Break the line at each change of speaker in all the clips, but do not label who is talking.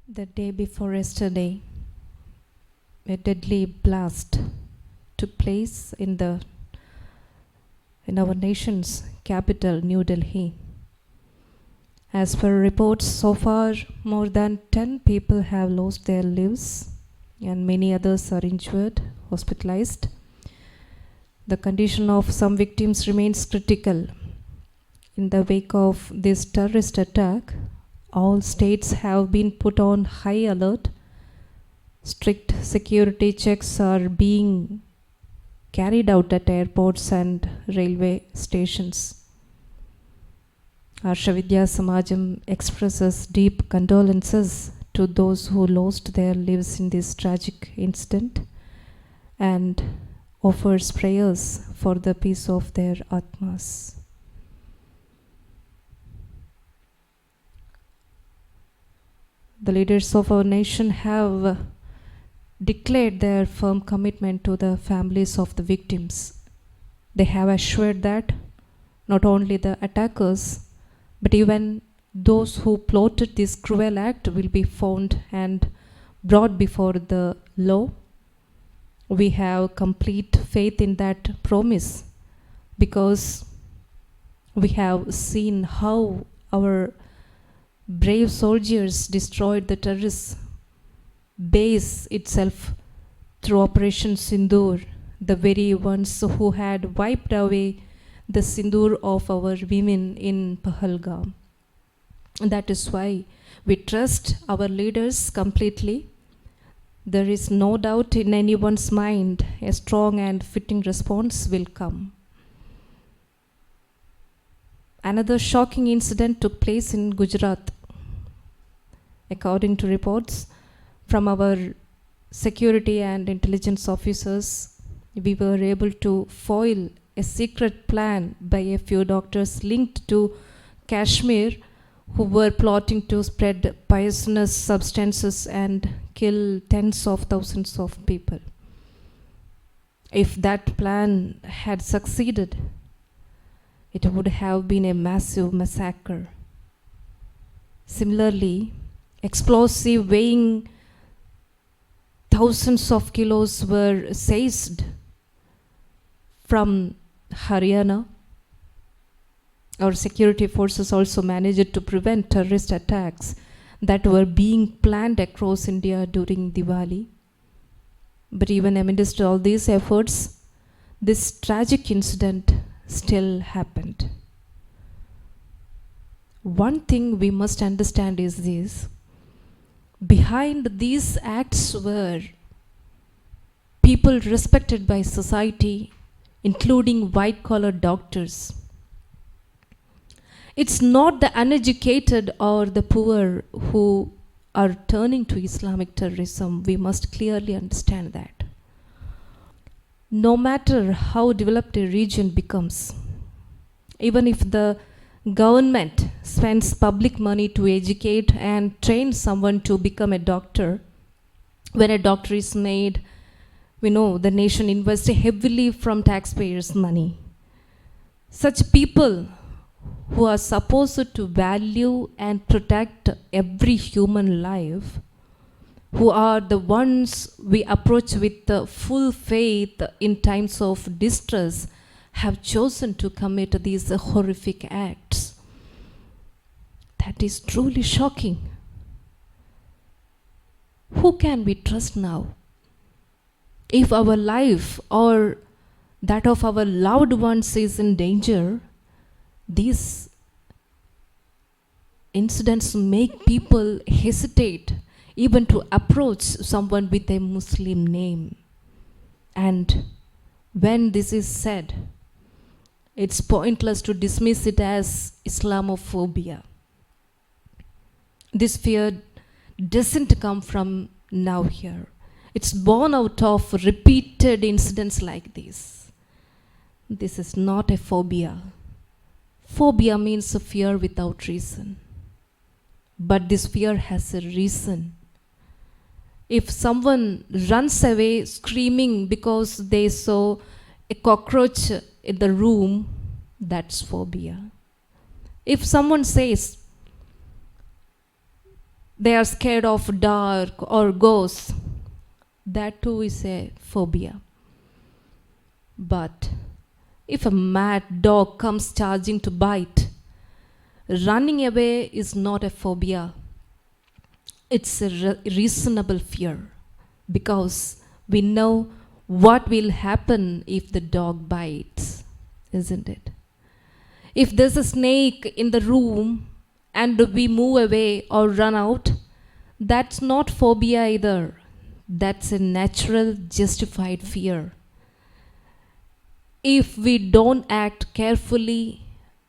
The day before yesterday, a deadly blast took place in our nation's capital, New Delhi. As per reports, so far more than 10 people have lost their lives and many others are injured, hospitalized. The condition of some victims remains critical. In the wake of this terrorist attack, all states have been put on high alert. Strict security checks are being carried out at airports and railway stations. Aarsha Vidya Samajam expresses deep condolences to those who lost their lives in this tragic incident and offers prayers for the peace of their atmas. The leaders of our nation have declared their firm commitment to the families of the victims. They have assured that not only the attackers, but even those who plotted this cruel act will be found and brought before the law. We have complete faith in that promise because we have seen how our brave soldiers destroyed the terrorist base itself through Operation Sindoor, the very ones who had wiped away the sindoor of our women in Pahalgam. That is why we trust our leaders completely. There is no doubt in anyone's mind a strong and fitting response will come. Another shocking incident took place in Gujarat. According to reports from our security and intelligence officers, we were able to foil a secret plan by a few doctors linked to Kashmir who were plotting to spread poisonous substances and kill tens of thousands of people. If that plan had succeeded, it would have been a massive massacre. Similarly, explosive weighing thousands of kilos were seized from Haryana. Our security forces also managed to prevent terrorist attacks that were being planned across India during Diwali. But even amidst all these efforts, this tragic incident still happened. One thing we must understand is this: behind these acts were people respected by society, including white-collar doctors. It's not the uneducated or the poor who are turning to Islamic terrorism. We must clearly understand that. No matter how developed a region becomes, even if the government spends public money to educate and train someone to become a doctor, when a doctor is made, we know the nation invests heavily from taxpayers' money. Such people who are supposed to value and protect every human life, who are the ones we approach with full faith in times of distress, have chosen to commit these horrific acts. That is truly shocking. Who can we trust now? If our life or that of our loved ones is in danger, these incidents make people hesitate even to approach someone with a Muslim name. And when this is said, it's pointless to dismiss it as Islamophobia. This fear doesn't come from now here. It's born out of repeated incidents like this. This is not a phobia. Phobia means a fear without reason. But this fear has a reason. If someone runs away screaming because they saw a cockroach in the room, that's phobia. If someone says, They are scared of dark or ghosts. That too is a phobia. But if a mad dog comes charging to bite, running away is not a phobia. It's a reasonable fear because we know what will happen if the dog bites, isn't it? If there's a snake in the room and we move away or run out, that's not phobia either. That's a natural, justified fear. If we don't act carefully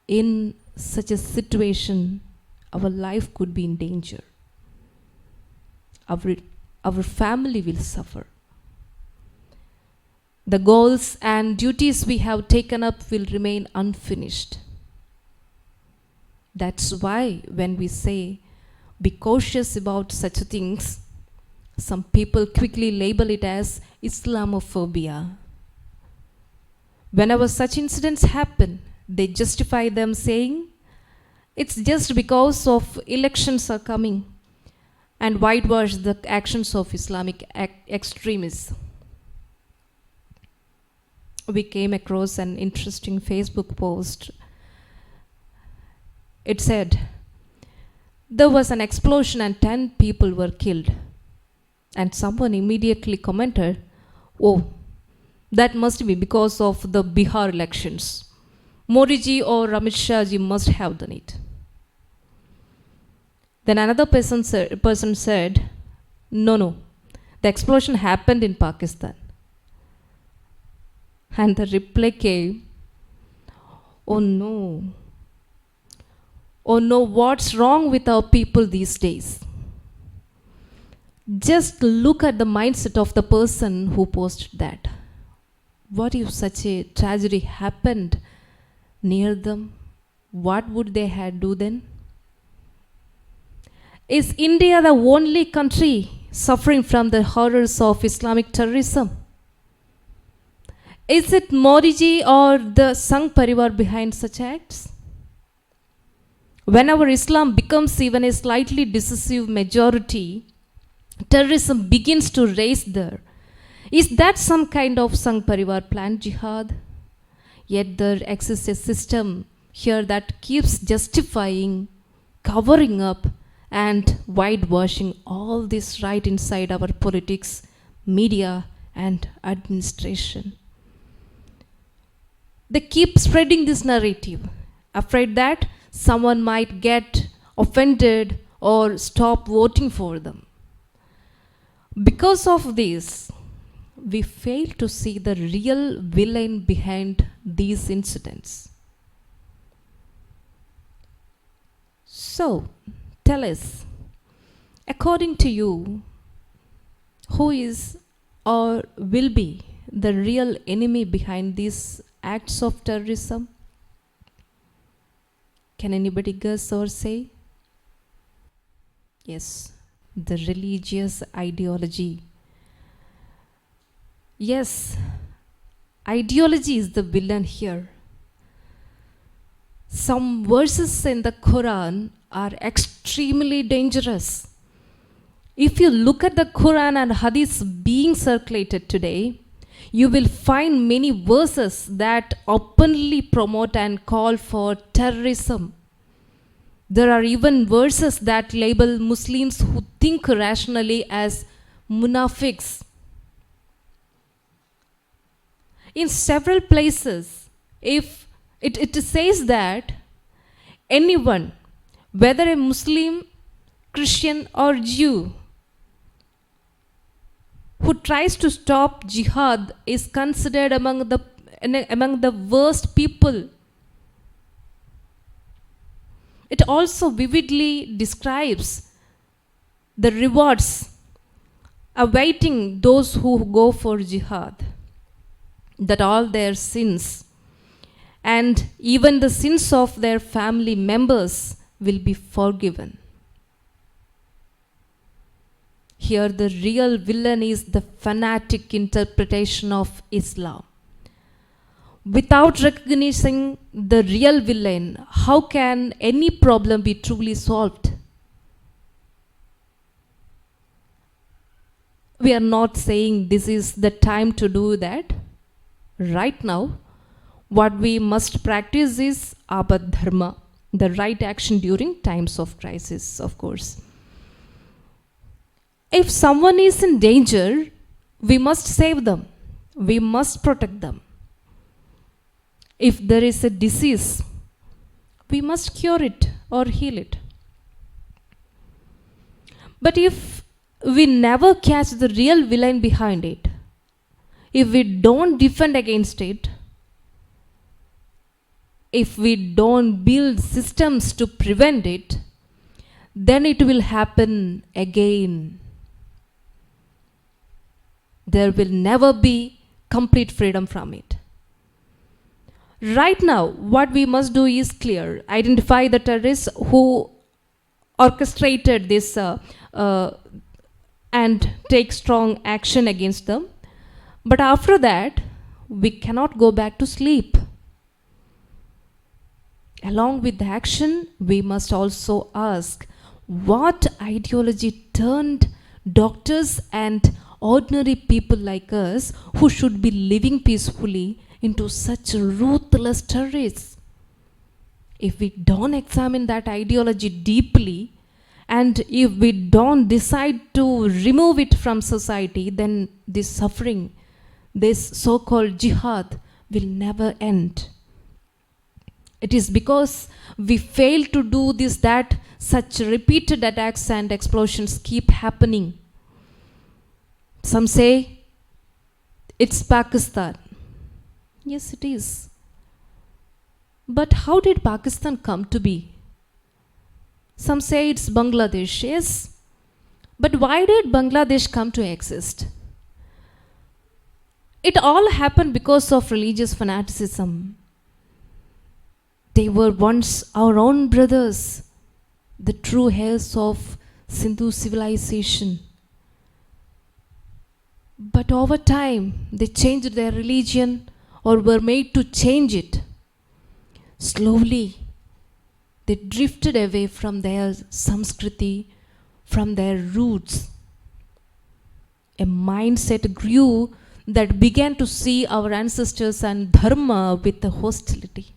in such a situation, our life could be in danger. Our family will suffer. The goals and duties we have taken up will remain unfinished. That's why when we say be cautious about such things, some people quickly label it as Islamophobia. Whenever such incidents happen, they justify them saying it's just because of elections are coming and whitewash the actions of Islamic extremists. We came across an interesting Facebook post. It said, there was an explosion and 10 people were killed. And someone immediately commented, oh, that must be because of the Bihar elections. Modi ji or Amit Shah ji must have done it. Then another person said, no, the explosion happened in Pakistan. And the reply came, oh no, what's wrong with our people these days? Just look at the mindset of the person who posted that. What if such a tragedy happened near them? What would they do then? Is India the only country suffering from the horrors of Islamic terrorism? Is it Modi ji or the Sangh Parivar behind such acts? Whenever Islam becomes even a slightly decisive majority, terrorism begins to rise there. Is that some kind of Sangh Parivar planned jihad? Yet there exists a system here that keeps justifying, covering up, and whitewashing all this right inside our politics, media, and administration. They keep spreading this narrative, afraid that someone might get offended or stop voting for them. Because of this, we fail to see the real villain behind these incidents. So, tell us, according to you, who is or will be the real enemy behind these acts of terrorism? Can anybody guess or say? Yes, the religious ideology. Yes, ideology is the villain here. Some verses in the Quran are extremely dangerous. If you look at the Quran and Hadith being circulated today, you will find many verses that openly promote and call for terrorism. There are even verses that label Muslims who think rationally as munafiqs. In several places, if it says that anyone, whether a Muslim, Christian, or Jew, who tries to stop jihad is considered among the worst people. It also vividly describes the rewards awaiting those who go for jihad, that all their sins and even the sins of their family members will be forgiven. Here the real villain is the fanatic interpretation of Islam. Without recognizing the real villain, how can any problem be truly solved? We are not saying this is the time to do that. Right now, what we must practice is abadharma, the right action during times of crisis, of course. If someone is in danger, we must save them. We must protect them. If there is a disease, we must cure it or heal it. But if we never catch the real villain behind it, if we don't defend against it, if we don't build systems to prevent it, then it will happen again. There will never be complete freedom from it. Right now, what we must do is clear. Identify the terrorists who orchestrated this and take strong action against them. But after that, we cannot go back to sleep. Along with the action, we must also ask what ideology turned doctors and ordinary people like us who should be living peacefully into such ruthless terrorists. If we don't examine that ideology deeply, and if we don't decide to remove it from society, then this suffering, this so-called jihad, will never end. It is because we fail to do this that such repeated attacks and explosions keep happening. Some say it's Pakistan. Yes, it is. But how did Pakistan come to be? Some say it's Bangladesh. Yes. But why did Bangladesh come to exist? It all happened because of religious fanaticism. They were once our own brothers, the true heirs of Sindhu civilization. But over time, they changed their religion or were made to change it. Slowly, they drifted away from their Samskriti, from their roots. A mindset grew that began to see our ancestors and dharma with hostility.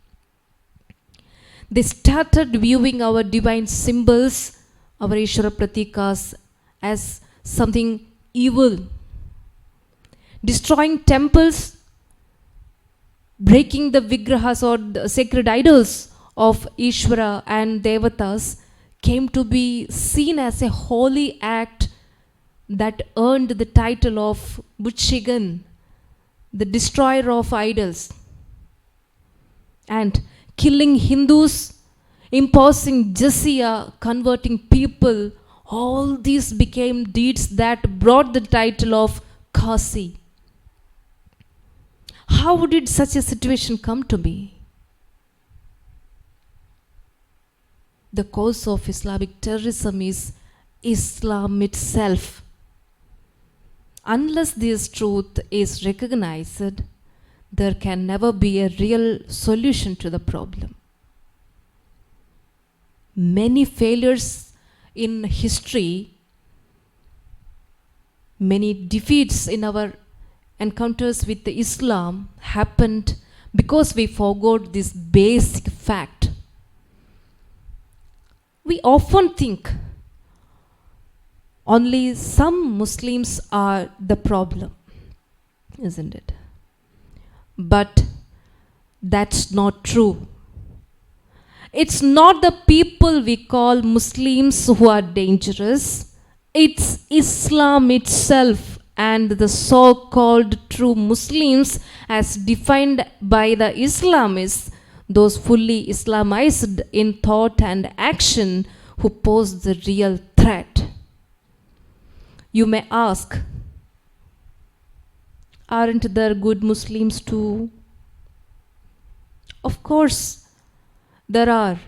They started viewing our divine symbols, our Ishvara Pratikas, as something evil. Destroying temples, breaking the vigrahas or the sacred idols of Ishvara and Devatas came to be seen as a holy act that earned the title of Butshigan, the destroyer of idols. And killing Hindus, imposing jizya, converting people, all these became deeds that brought the title of Kasi. How did such a situation come to be? The cause of Islamic terrorism is Islam itself. Unless this truth is recognized, there can never be a real solution to the problem. Many failures in history, many defeats in our encounters with Islam happened because we forgot this basic fact. We often think only some Muslims are the problem, isn't it? But that's not true. It's not the people we call Muslims who are dangerous. It's Islam itself and the so-called true Muslims as defined by the Islamists, those fully Islamized in thought and action who pose the real threat. You may ask, aren't there good Muslims too? Of course, there are.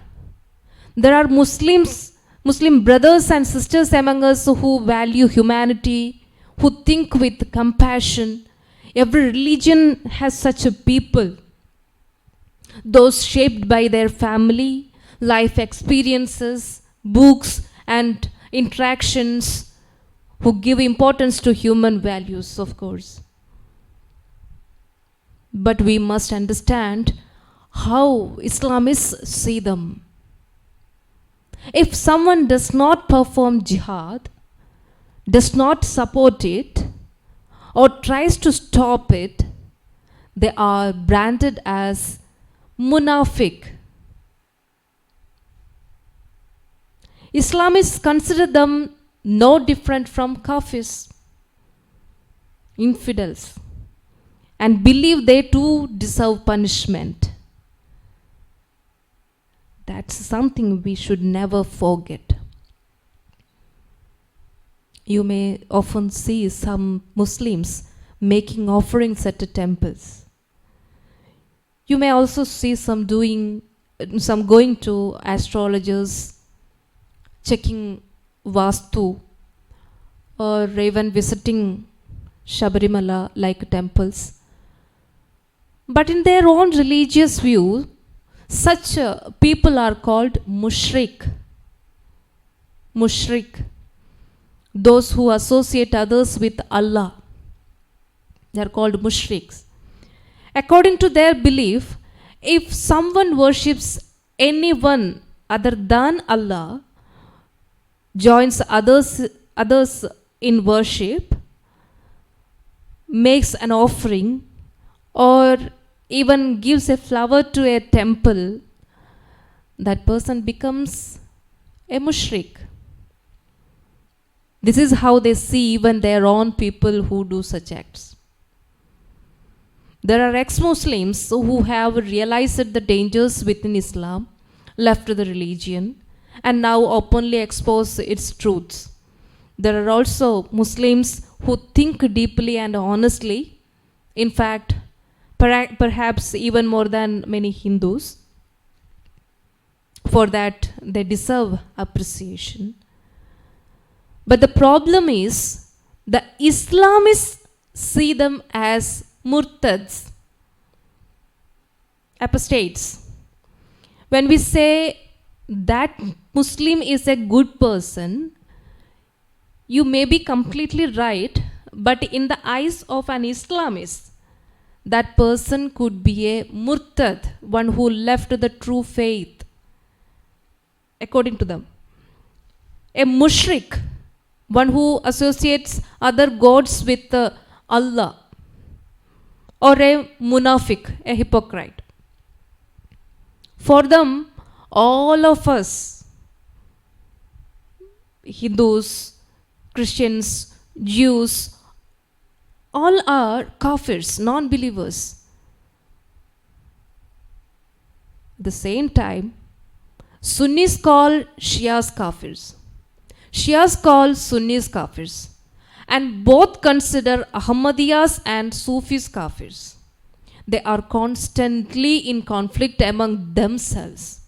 There are Muslim brothers and sisters among us who value humanity, who think with compassion. Every religion has such a people. Those shaped by their family, life experiences, books, and interactions, who give importance to human values, of course. But we must understand how Islamists see them. If someone does not perform jihad, does not support it, or tries to stop it, they are branded as munafiq. Islamists consider them no different from kafirs, infidels, and believe they too deserve punishment. That's something we should never forget. You may often see some Muslims making offerings at the temples. You may also see some going to astrologers, checking Vastu, or even visiting Shabarimala like temples. But in their own religious view, such people are called mushrik. Mushrik. Those who associate others with Allah. They are called mushriks. According to their belief, if someone worships anyone other than Allah, joins others in worship, makes an offering, or even gives a flower to a temple, that person becomes a mushrik. This is how they see even their own people who do such acts. There are ex-Muslims who have realized the dangers within Islam, left the religion, and now openly expose its truths. There are also Muslims who think deeply and honestly, in fact, perhaps even more than many Hindus. For that, they deserve appreciation. But the problem is, the Islamists see them as murtads, apostates. When we say that Muslim is a good person, you may be completely right, but in the eyes of an Islamist, that person could be a murtad, one who left the true faith, according to them. A mushrik, one who associates other gods with Allah, or a munafiq, a hypocrite. For them, all of us, Hindus, Christians, Jews, all are kafirs, non-believers. At the same time, Sunnis call Shias kafirs. Shias call Sunnis kafirs. And both consider Ahmadiyas and Sufis kafirs. They are constantly in conflict among themselves.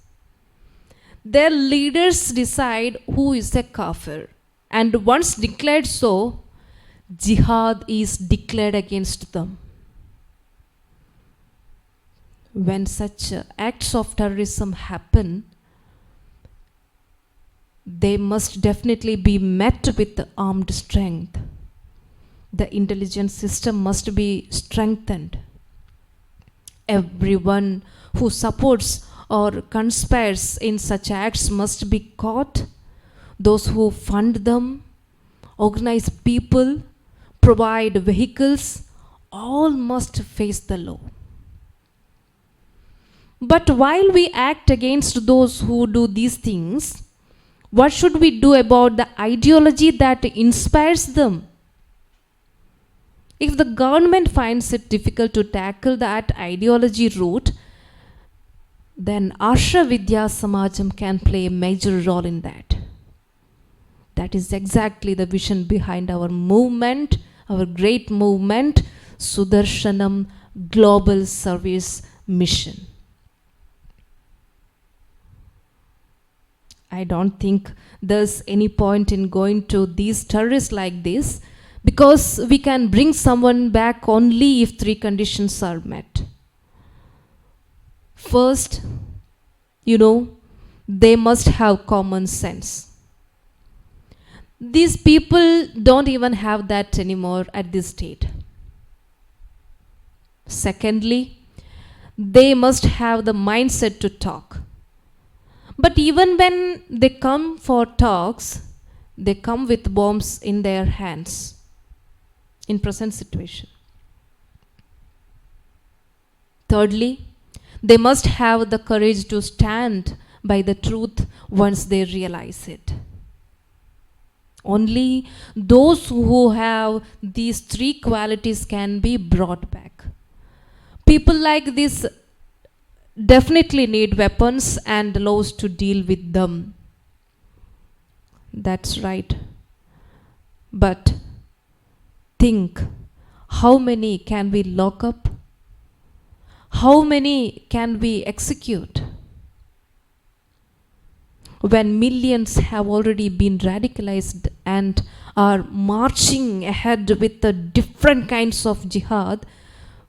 Their leaders decide who is a kafir. And once declared so, jihad is declared against them. When such acts of terrorism happen, they must definitely be met with armed strength. The intelligence system must be strengthened. Everyone who supports or conspires in such acts must be caught. Those who fund them, organize people, provide vehicles, all must face the law. But while we act against those who do these things, what should we do about the ideology that inspires them? If the government finds it difficult to tackle that ideology root, then Aarsha Vidya Samajam can play a major role in that. That is exactly the vision behind our movement, our great movement, Sudarshanam Global Service Mission. I don't think there's any point in going to these terrorists like this, because we can bring someone back only if three conditions are met. First, they must have common sense. These people don't even have that anymore at this state. Secondly, they must have the mindset to talk. But even when they come for talks, they come with bombs in their hands in present situation. Thirdly, they must have the courage to stand by the truth once they realize it. Only those who have these three qualities can be brought back. People like this definitely need weapons and laws to deal with them. That's right. But think, how many can we lock up? How many can we execute? When millions have already been radicalized and are marching ahead with the different kinds of jihad,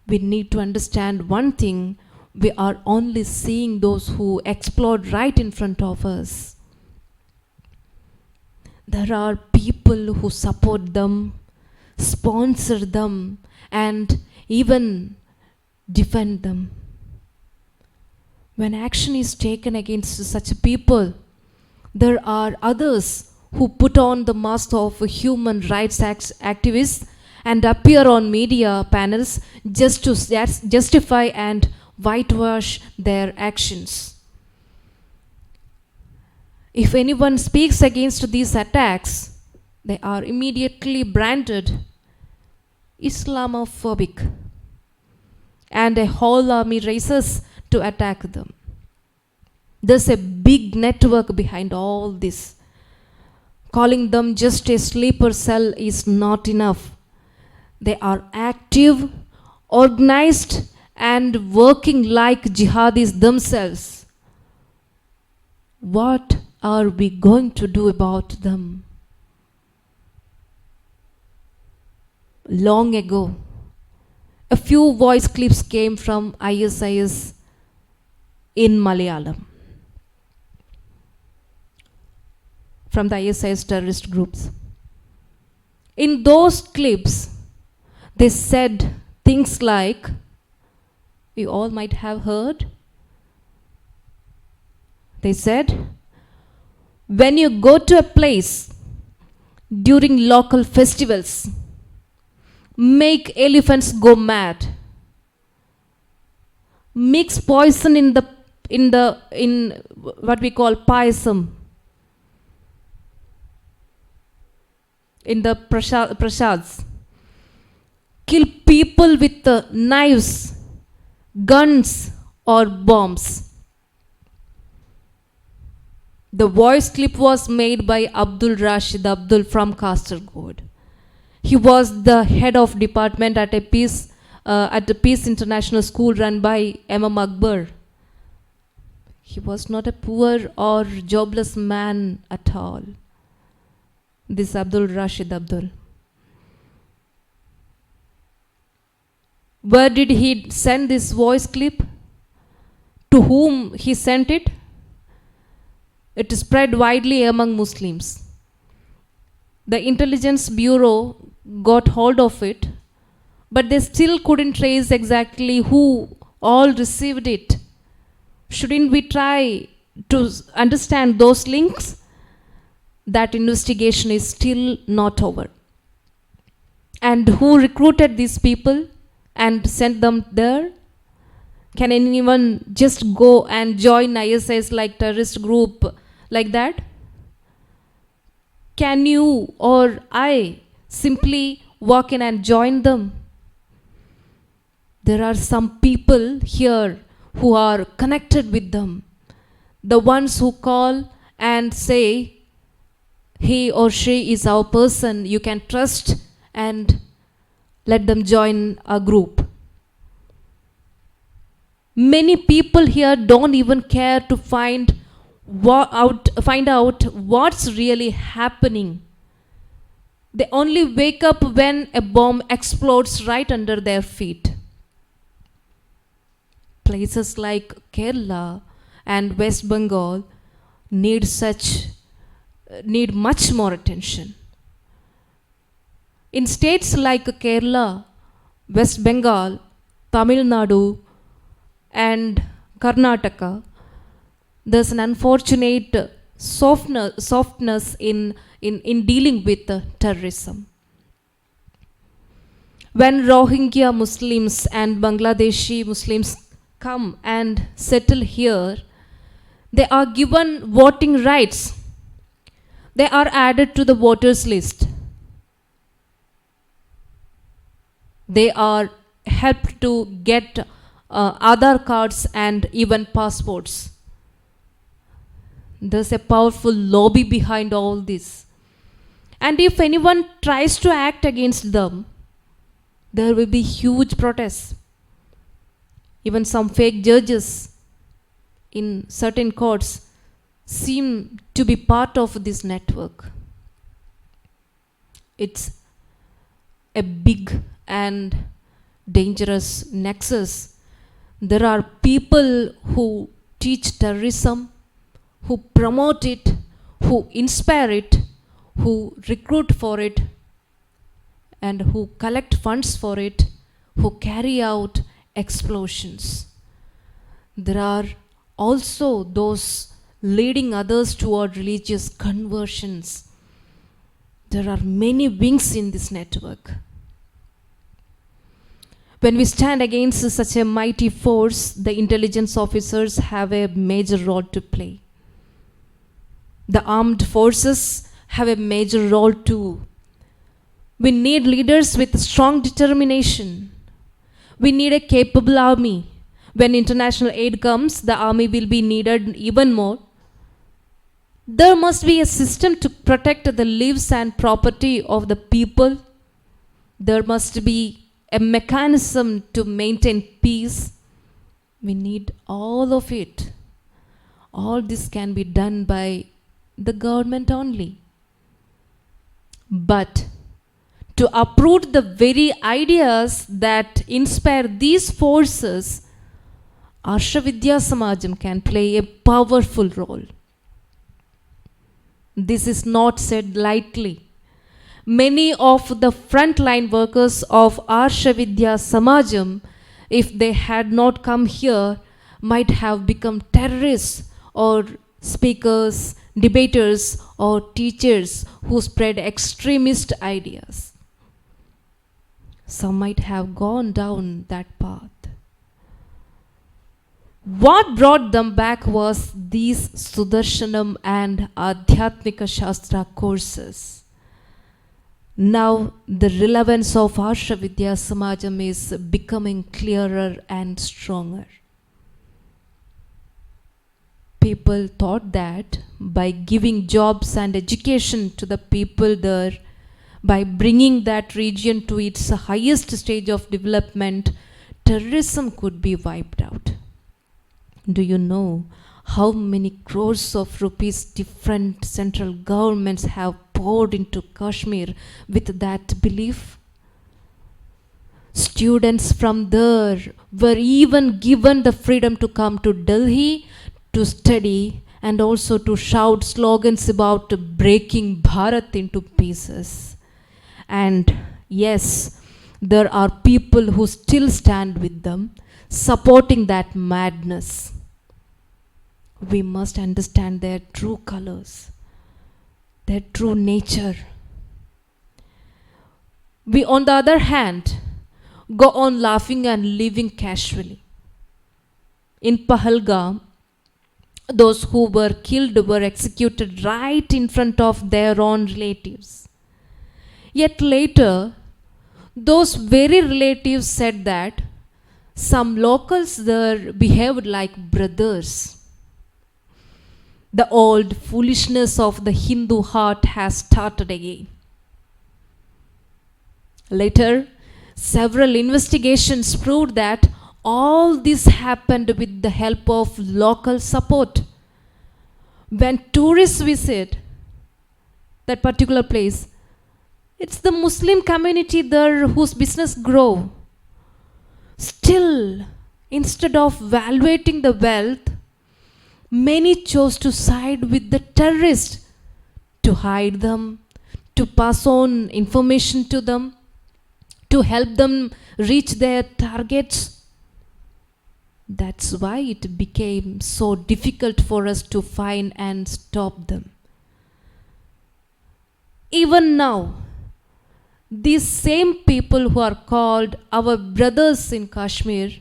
we need to understand one thing: we are only seeing those who explode right in front of us. There are people who support them, sponsor them, and even defend them. When action is taken against such people, there are others who put on the mask of human rights activists and appear on media panels just to justify and whitewash their actions. If anyone speaks against these attacks, they are immediately branded Islamophobic, and a whole army races to attack them. There's a big network behind all this. Calling them just a sleeper cell is not enough. They are active, organized, and working like jihadis themselves. What are we going to do about them? Long ago, a few voice clips came from ISIS in Malayalam, from the ISIS terrorist groups. In those clips, they said things like, you all might have heard. They said, when you go to a place during local festivals, make elephants go mad. Mix poison in what we call payasam, in the prasads. Kill people with knives, guns, or bombs. The voice clip was made by Abdul Rashid Abdul from Kasargod. He was the head of department at the Peace International School run by M.M. Akbar. He was not a poor or jobless man at all. This Abdul Rashid Abdul. Where did he send this voice clip? To whom he sent it? It spread widely among Muslims. The intelligence bureau got hold of it, but they still couldn't trace exactly who all received it. Shouldn't we try to understand those links? That investigation is still not over. And who recruited these people and sent them there? Can anyone just go and join ISIS like terrorist group like that? Can you or I simply walk in and join them? There are some people here who are connected with them. The ones who call and say, he or she is our person, you can trust, and let them join a group. Many people here don't even care to find out what's really happening. They only wake up when a bomb explodes right under their feet. Places like Kerala and West Bengal need much more attention. In states like Kerala, West Bengal, Tamil Nadu, and Karnataka, there's an unfortunate softness in dealing with terrorism. When Rohingya Muslims and Bangladeshi Muslims come and settle here, they are given voting rights. They are added to the voters list. They are helped to get Aadhaar cards and even passports. There's a powerful lobby behind all this. And if anyone tries to act against them, there will be huge protests. Even some fake judges in certain courts seem to be part of this network. It's a big and dangerous nexus. There are people who teach terrorism, who promote it, who inspire it, who recruit for it, and who collect funds for it, who carry out explosions. There are also those leading others toward religious conversions. There are many wings in this network. When we stand against such a mighty force, the intelligence officers have a major role to play. The armed forces have a major role too. We need leaders with strong determination. We need a capable army. When international aid comes, the army will be needed even more. There must be a system to protect the lives and property of the people. There must be a mechanism to maintain peace. We need all of it. All this can be done by the government only. But to uproot the very ideas that inspire these forces, Aarsha Vidya Samajam can play a powerful role. This is not said lightly. Many of the frontline workers of Aarsha Vidya Samajam, if they had not come here, might have become terrorists or speakers, debaters, or teachers who spread extremist ideas. Some might have gone down that path. What brought them back was these Sudarshanam and Adhyatmika Sastram courses. Now the relevance of Aarsha Vidya Samajam is becoming clearer and stronger. People thought that by giving jobs and education to the people there, by bringing that region to its highest stage of development, terrorism could be wiped out. Do you know how many crores of rupees different central governments have poured into Kashmir with that belief? Students from there were even given the freedom to come to Delhi to study and also to shout slogans about breaking Bharat into pieces. And yes, there are people who still stand with them, supporting that madness. We must understand their true colors, their true nature. We, on the other hand, go on laughing and living casually. In Pahalgam, those who were killed were executed right in front of their own relatives. Yet later, those very relatives said that some locals there behaved like brothers. The old foolishness of the Hindu heart has started again. Later, several investigations proved that all this happened with the help of local support. When tourists visit that particular place, it's the Muslim community there whose business grow. Still, instead of valuating the wealth, many chose to side with the terrorists, to hide them, to pass on information to them, to help them reach their targets. That's why it became so difficult for us to find and stop them. Even now, these same people who are called our brothers in Kashmir,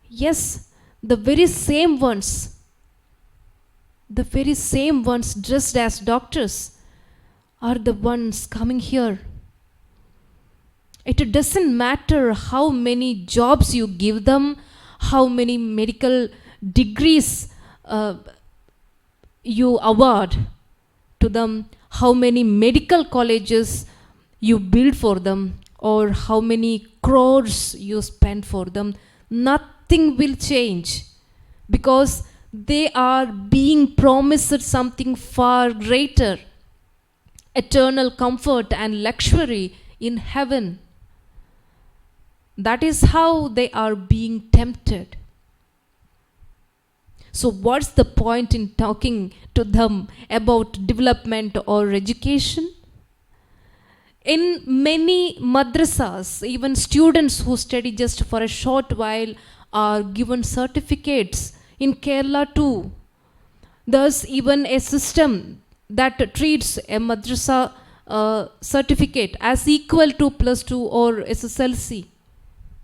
yes, the very same ones dressed as doctors are the ones coming here. It doesn't matter how many jobs you give them, how many medical degrees you award to them, how many medical colleges you build for them, or how many crores you spend for them. Nothing will change, because they are being promised something far greater, eternal comfort and luxury in heaven. That is how they are being tempted. So what's the point in talking to them about development or education? In many madrasas, even students who study just for a short while are given certificates. In Kerala too, there's even a system that treats a madrasa certificate as equal to +2 or SSLC,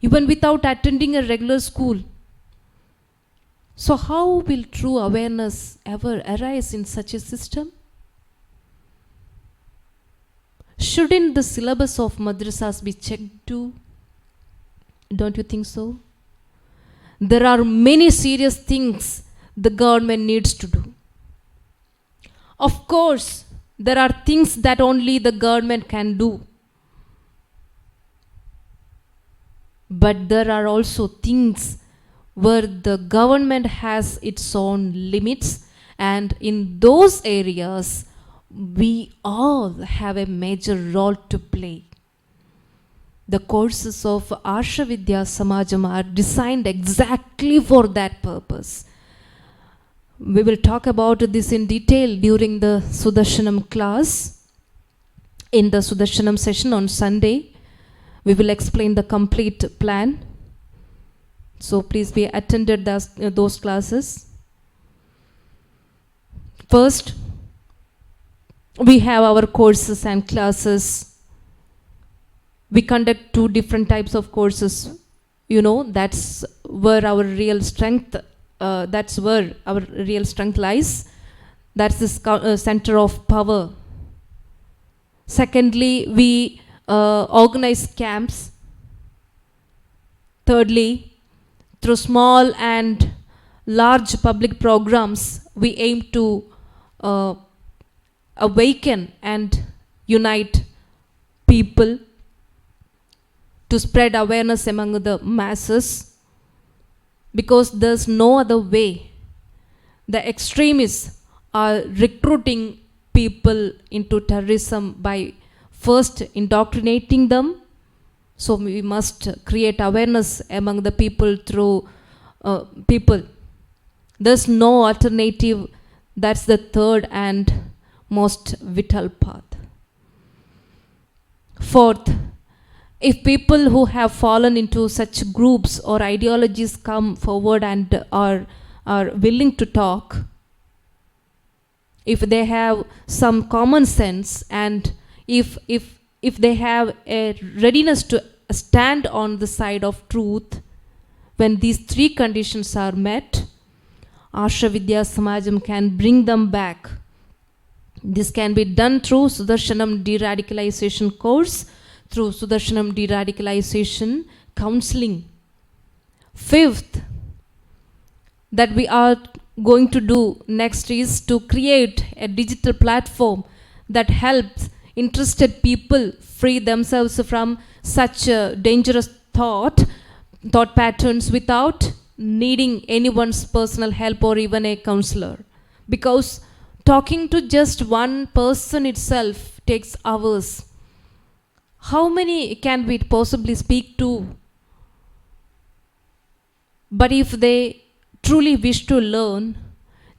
even without attending a regular school. So how will true awareness ever arise in such a system? Shouldn't the syllabus of madrasas be checked too? Don't you think so? There are many serious things the government needs to do. Of course, there are things that only the government can do. But there are also things where the government has its own limits, and in those areas, we all have a major role to play. The courses of Aarsha Vidya Samajam are designed exactly for that purpose. We will talk about this in detail during the Sudarshanam class. In the Sudarshanam session on Sunday, we will explain the complete plan. So please be attended those classes. First, we have our courses and classes. We conduct 2 different types of courses. You know, that's where our real strength lies. That's the center of power. Secondly, we organize camps. Thirdly, through small and large public programs, we aim to awaken and unite people, to spread awareness among the masses, because there's no other way. The extremists are recruiting people into terrorism by first indoctrinating them. So we must create awareness among the people through people. There's no alternative. That's the third and most vital path. Fourth, if people who have fallen into such groups or ideologies come forward and are willing to talk, if they have some common sense, and if they have a readiness to stand on the side of truth, when these 3 conditions are met, Aarsha Vidya Samajam can bring them back. This can be done through Sudarshanam de-radicalisation course, through Sudarshanam de-radicalisation counselling. Fifth, that we are going to do next is to create a digital platform that helps interested people free themselves from such dangerous thought patterns without needing anyone's personal help or even a counselor. Because talking to just one person itself takes hours. How many can we possibly speak to? But if they truly wish to learn,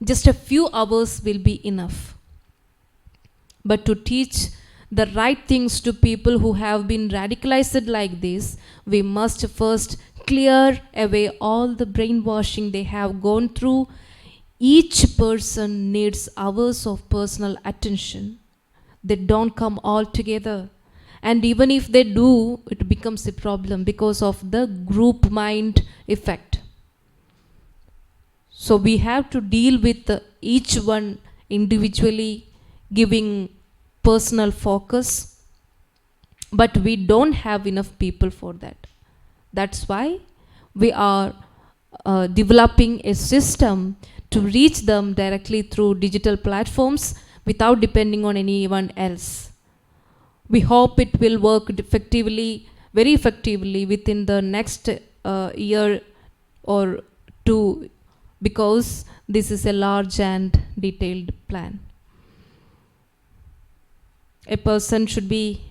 just a few hours will be enough. But to teach the right things to people who have been radicalized like this, we must first clear away all the brainwashing they have gone through. Each person needs hours of personal attention. They don't come all together. And even if they do, it becomes a problem because of the group mind effect. So we have to deal with each one individually, giving personal focus. But we don't have enough people for that. That's why we are developing a system to reach them directly through digital platforms without depending on anyone else. We hope it will work effectively, very effectively within the next year or two, because this is a large and detailed plan. A person should be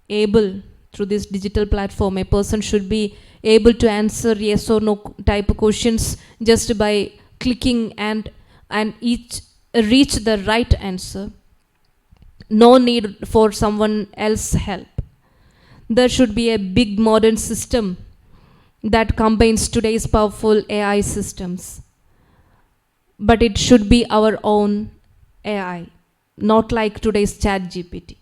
able, through this digital platform, a person should be able to answer yes or no type of questions just by clicking and each reach the right answer. No need for someone else's help. There should be a big modern system that combines today's powerful AI systems. But it should be our own AI, not like today's ChatGPT.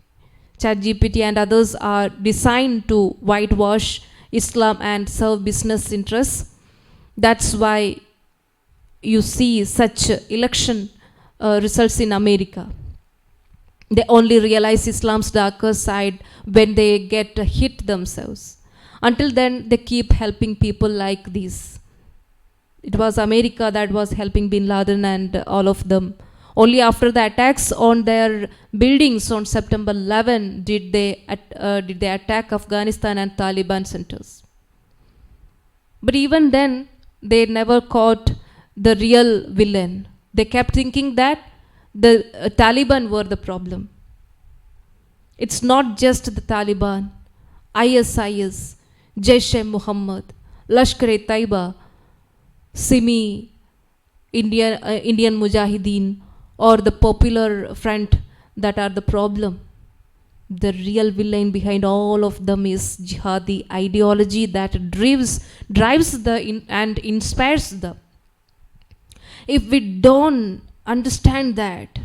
ChatGPT and others are designed to whitewash Islam and serve business interests. That's why you see such election results in America. They only realize Islam's darker side when they get hit themselves. Until then, they keep helping people like these. It was America that was helping Bin Laden and all of them. Only after the attacks on their buildings on September 11 did they attack Afghanistan and Taliban centers. But even then, they never caught the real villain. They kept thinking that the Taliban were the problem. It's not just the Taliban. ISIS, Jaish-e-Muhammad, Lashkar-e-Taiba, Simi, Indian Mujahideen, or the Popular Front that are the problem. The real villain behind all of them is jihadi ideology that drives and inspires them. If we don't understand that,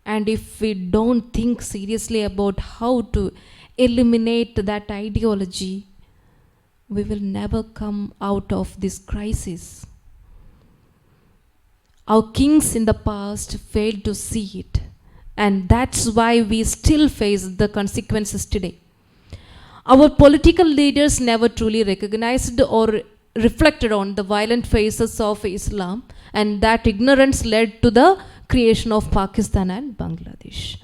and if we don't think seriously about how to eliminate that ideology, we will never come out of this crisis. Our kings in the past failed to see it, and that's why we still face the consequences today. Our political leaders never truly recognized or reflected on the violent phases of Islam, and that ignorance led to the creation of Pakistan and Bangladesh.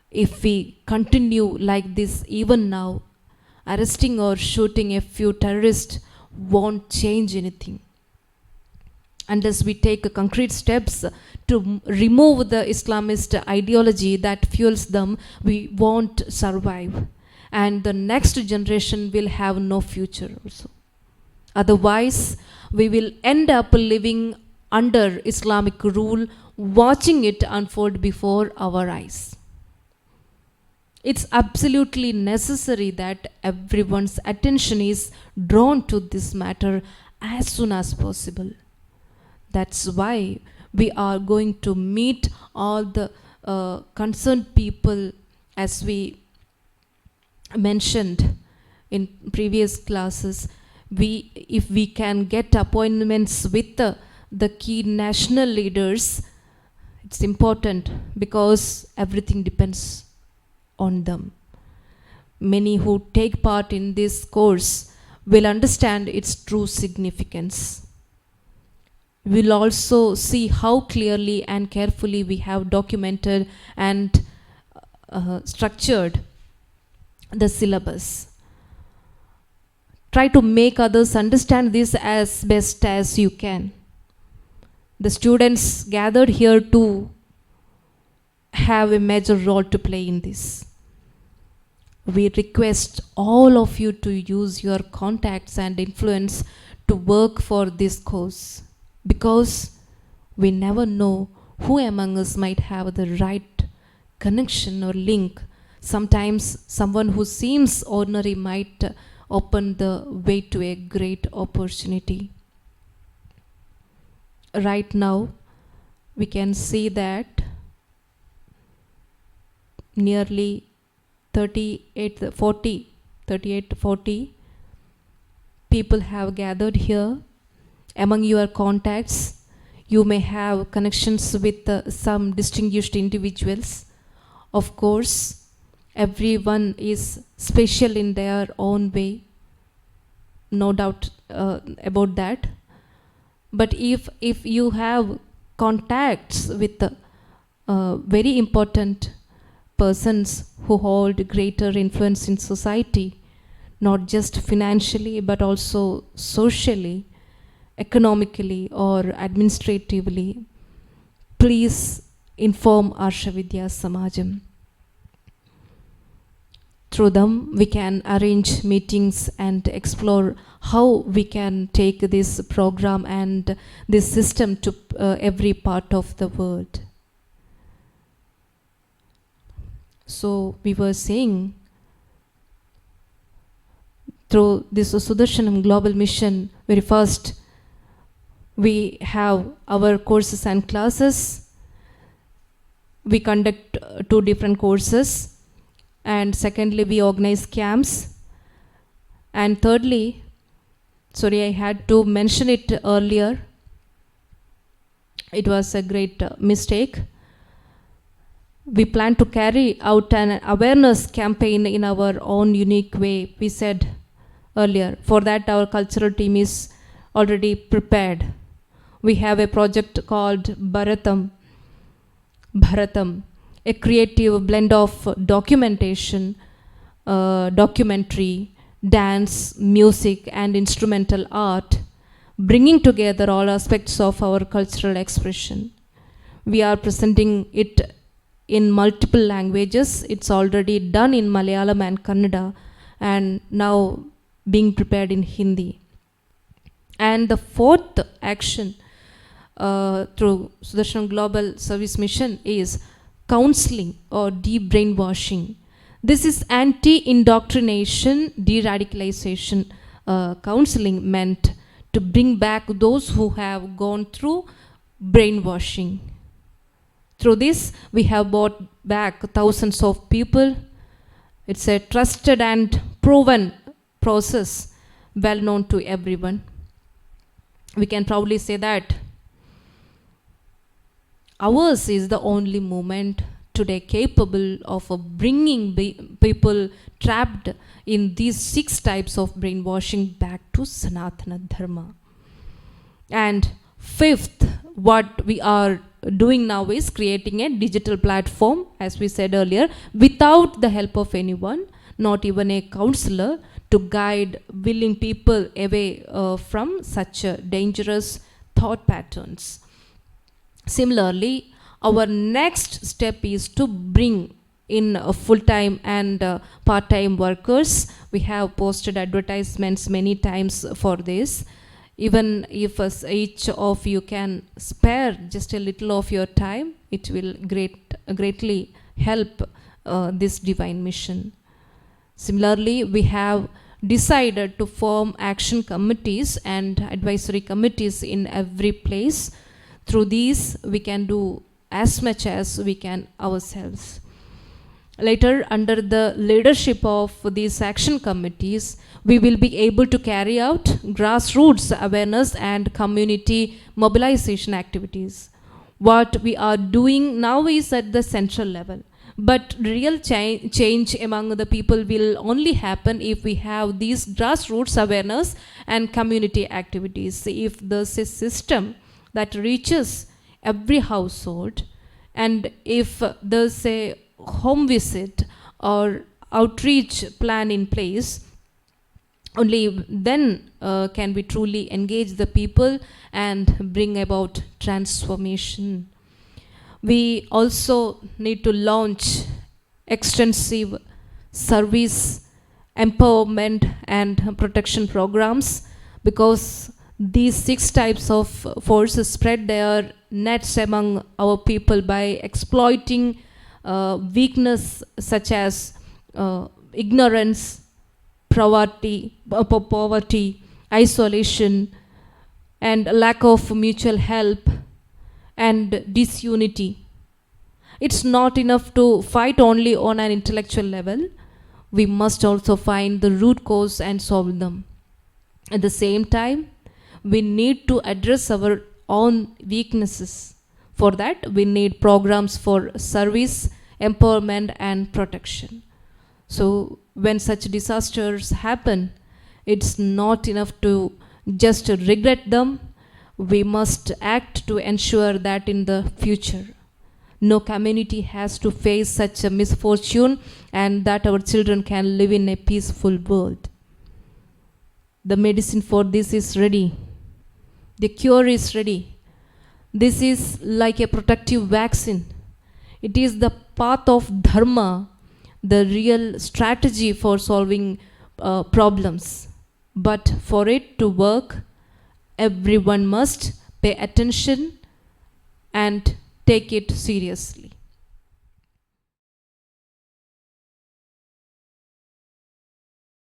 If we continue like this even now, arresting or shooting a few terrorists won't change anything. Unless we take concrete steps to remove the Islamist ideology that fuels them, we won't survive. And the next generation will have no future also. Otherwise, we will end up living under Islamic rule, watching it unfold before our eyes. It's absolutely necessary that everyone's attention is drawn to this matter as soon as possible. That's why we are going to meet all the concerned people, as we mentioned in previous classes. If we can get appointments with the key national leaders, it's important because everything depends on them. Many who take part in this course will understand its true significance. We'll also see how clearly and carefully we have documented and structured the syllabus. Try to make others understand this as best as you can. The students gathered here too have a major role to play in this. We request all of you to use your contacts and influence to work for this course, because we never know who among us might have the right connection or link. Sometimes someone who seems ordinary might open the way to a great opportunity. Right now, we can see that nearly 38 to 40 people have gathered here. Among your contacts, you may have connections with some distinguished individuals. Of course, everyone is special in their own way, no doubt about that. But if you have contacts with very important persons who hold greater influence in society, not just financially but also socially, economically or administratively, please inform Aarsha Vidya Samajam. Through them, we can arrange meetings and explore how we can take this program and this system to every part of the world. So we were saying, through this Sudarshanam Global Mission, very first, we have our courses and classes. We conduct 2 different courses. And secondly, we organize camps. And thirdly, sorry, I had to mention it earlier. It was a great mistake. We plan to carry out an awareness campaign in our own unique way, we said earlier. For that, our cultural team is already prepared. We have a project called Bharatam, a creative blend of documentation, documentary, dance, music, and instrumental art, bringing together all aspects of our cultural expression. We are presenting it in multiple languages. It's already done in Malayalam and Kannada, and now being prepared in Hindi. And the 4th action through Sudarshan Global Service Mission is counselling or de-brainwashing. This is anti-indoctrination, de-radicalisation counselling, meant to bring back those who have gone through brainwashing. Through this, we have brought back thousands of people. It's a trusted and proven process, well known to everyone. We can proudly say that ours is the only movement today capable of bringing people trapped in these 6 types of brainwashing back to Sanatana Dharma. And 5th, what we are doing now is creating a digital platform, as we said earlier, without the help of anyone, not even a counselor, to guide willing people away from such dangerous thought patterns. Similarly, our next step is to bring in full-time and part-time workers. We have posted advertisements many times for this. Even if each of you can spare just a little of your time, it will greatly help this divine mission. Similarly, we have decided to form action committees and advisory committees in every place. Through these, we can do as much as we can ourselves. Later, under the leadership of these action committees, we will be able to carry out grassroots awareness and community mobilization activities. What we are doing now is at the central level, but real change among the people will only happen if we have these grassroots awareness and community activities. If there's a system that reaches every household, and if there's a home visit or outreach plan in place, only then can we truly engage the people and bring about transformation. We also need to launch extensive service, empowerment and protection programs, because these 6 types of forces spread their nets among our people by exploiting weakness such as ignorance, poverty, isolation, and lack of mutual help and disunity. It's not enough to fight only on an intellectual level. We must also find the root cause and solve them. At the same time, we need to address our own weaknesses. For that, we need programs for service, empowerment, and protection. So, when such disasters happen, it's not enough to just regret them. We must act to ensure that in the future, no community has to face such a misfortune and that our children can live in a peaceful world. The medicine for this is ready. The cure is ready. This is like a protective vaccine. It is the path of dharma, the real strategy for solving problems. But for it to work, everyone must pay attention and take it seriously.